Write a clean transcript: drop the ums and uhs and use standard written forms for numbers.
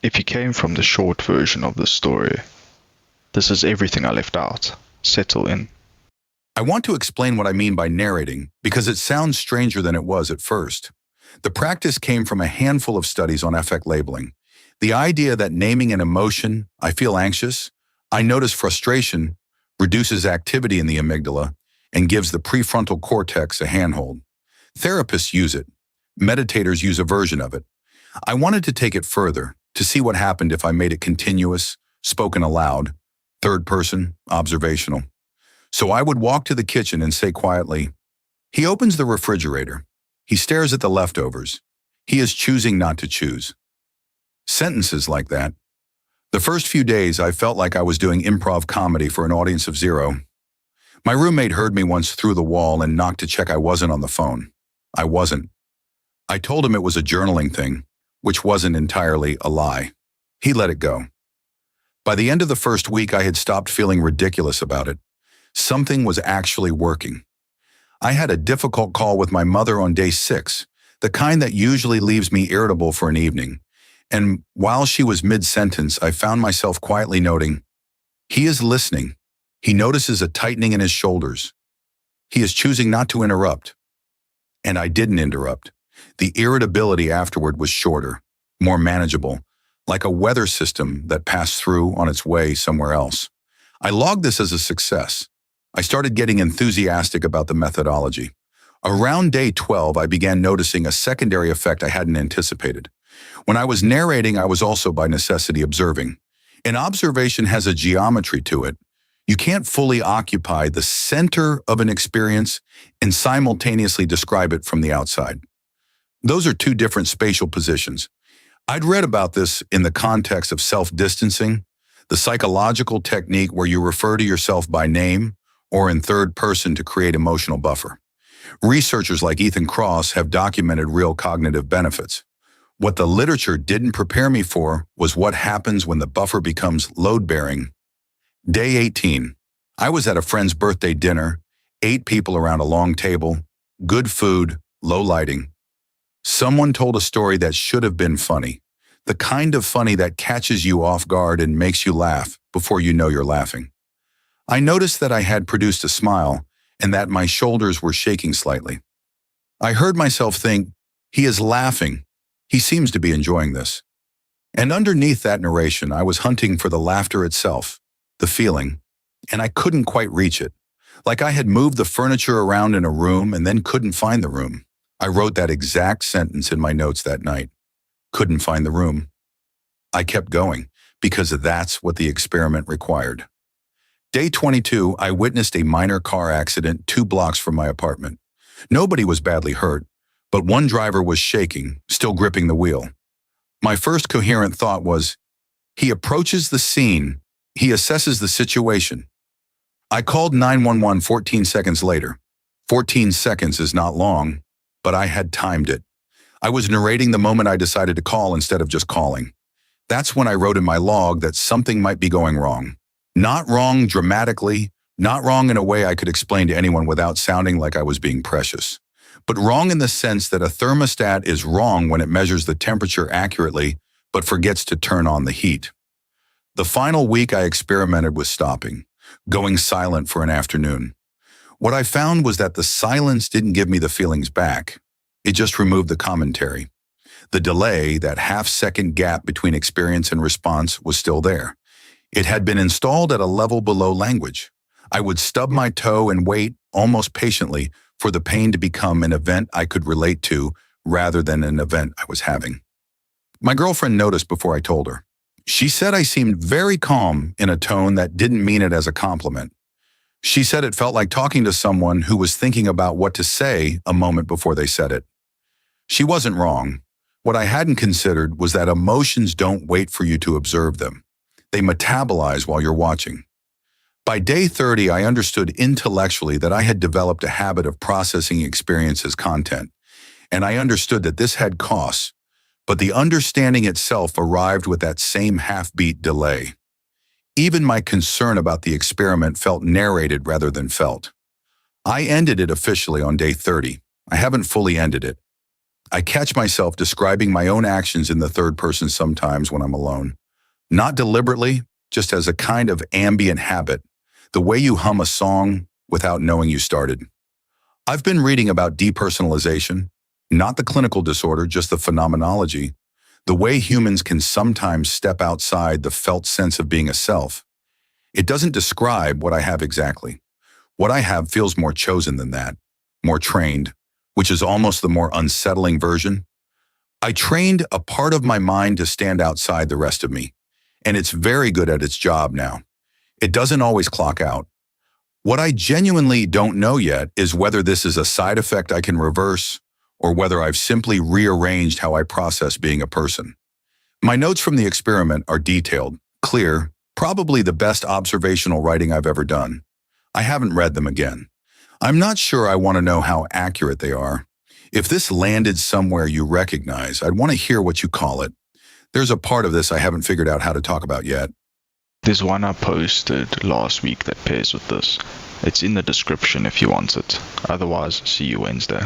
If you came from the short version of the story, this is everything I left out. Settle in. I want to explain what I mean by narrating because it sounds stranger than it was at first. The practice came from a handful of studies on affect labeling. The idea that naming an emotion, I feel anxious, I notice frustration, reduces activity in the amygdala, and gives the prefrontal cortex a handhold. Therapists use it. Meditators use a version of it. I wanted to take it further, to see what happened if I made it continuous, spoken aloud, third person, observational. So I would walk to the kitchen and say quietly, "He opens the refrigerator. He stares at the leftovers. He is choosing not to choose." Sentences like that. The first few days, I felt like I was doing improv comedy for an audience of zero. My roommate heard me once through the wall and knocked to check I wasn't on the phone. I wasn't. I told him it was a journaling thing, which wasn't entirely a lie. He let it go. By the end of the first week, I had stopped feeling ridiculous about it. Something was actually working. I had a difficult call with my mother on day 6, the kind that usually leaves me irritable for an evening. And while she was mid-sentence, I found myself quietly noting, he is listening. He notices a tightening in his shoulders. He is choosing not to interrupt. And I didn't interrupt. The irritability afterward was shorter, more manageable, like a weather system that passed through on its way somewhere else. I logged this as a success. I started getting enthusiastic about the methodology. Around day 12, I began noticing a secondary effect I hadn't anticipated. When I was narrating, I was also by necessity observing. An observation has a geometry to it. You can't fully occupy the center of an experience and simultaneously describe it from the outside. Those are two different spatial positions. I'd read about this in the context of self-distancing, the psychological technique where you refer to yourself by name or in third person to create emotional buffer. Researchers like Ethan Kross have documented real cognitive benefits. What the literature didn't prepare me for was what happens when the buffer becomes load-bearing. Day 18. I was at a friend's birthday dinner, 8 people around a long table, good food, low lighting. Someone told a story that should have been funny, the kind of funny that catches you off guard and makes you laugh before you know you're laughing. I noticed that I had produced a smile and that my shoulders were shaking slightly. I heard myself think, he is laughing. He seems to be enjoying this. And underneath that narration, I was hunting for the laughter itself, the feeling, and I couldn't quite reach it. Like I had moved the furniture around in a room and then couldn't find the room. I wrote that exact sentence in my notes that night. Couldn't find the room. I kept going because that's what the experiment required. Day 22, I witnessed a minor car accident 2 blocks from my apartment. Nobody was badly hurt, but one driver was shaking, still gripping the wheel. My first coherent thought was, he approaches the scene, he assesses the situation. I called 911 14 seconds later. 14 seconds is not long, but I had timed it. I was narrating the moment I decided to call instead of just calling. That's when I wrote in my log that something might be going wrong. Not wrong dramatically, not wrong in a way I could explain to anyone without sounding like I was being precious, but wrong in the sense that a thermostat is wrong when it measures the temperature accurately but forgets to turn on the heat. The final week I experimented with stopping, going silent for an afternoon. What I found was that the silence didn't give me the feelings back. It just removed the commentary. The delay, that half-second gap between experience and response, was still there. It had been installed at a level below language. I would stub my toe and wait, almost patiently, for the pain to become an event I could relate to rather than an event I was having. My girlfriend noticed before I told her. She said I seemed very calm in a tone that didn't mean it as a compliment. She said it felt like talking to someone who was thinking about what to say a moment before they said it. She wasn't wrong. What I hadn't considered was that emotions don't wait for you to observe them. They metabolize while you're watching. By day 30, I understood intellectually that I had developed a habit of processing experience as content, and I understood that this had costs, but the understanding itself arrived with that same half-beat delay. Even my concern about the experiment felt narrated rather than felt. I ended it officially on day 30. I haven't fully ended it. I catch myself describing my own actions in the third person sometimes when I'm alone. Not deliberately, just as a kind of ambient habit, the way you hum a song without knowing you started. I've been reading about depersonalization, not the clinical disorder, just the phenomenology, the way humans can sometimes step outside the felt sense of being a self. It doesn't describe what I have exactly. What I have feels more chosen than that, more trained, which is almost the more unsettling version. I trained a part of my mind to stand outside the rest of me, and it's very good at its job now. It doesn't always clock out. What I genuinely don't know yet is whether this is a side effect I can reverse or whether I've simply rearranged how I process being a person. My notes from the experiment are detailed, clear, probably the best observational writing I've ever done. I haven't read them again. I'm not sure I want to know how accurate they are. If this landed somewhere you recognize, I'd want to hear what you call it. There's a part of this I haven't figured out how to talk about yet. There's one I posted last week that pairs with this. It's in the description if you want it. Otherwise, see you Wednesday.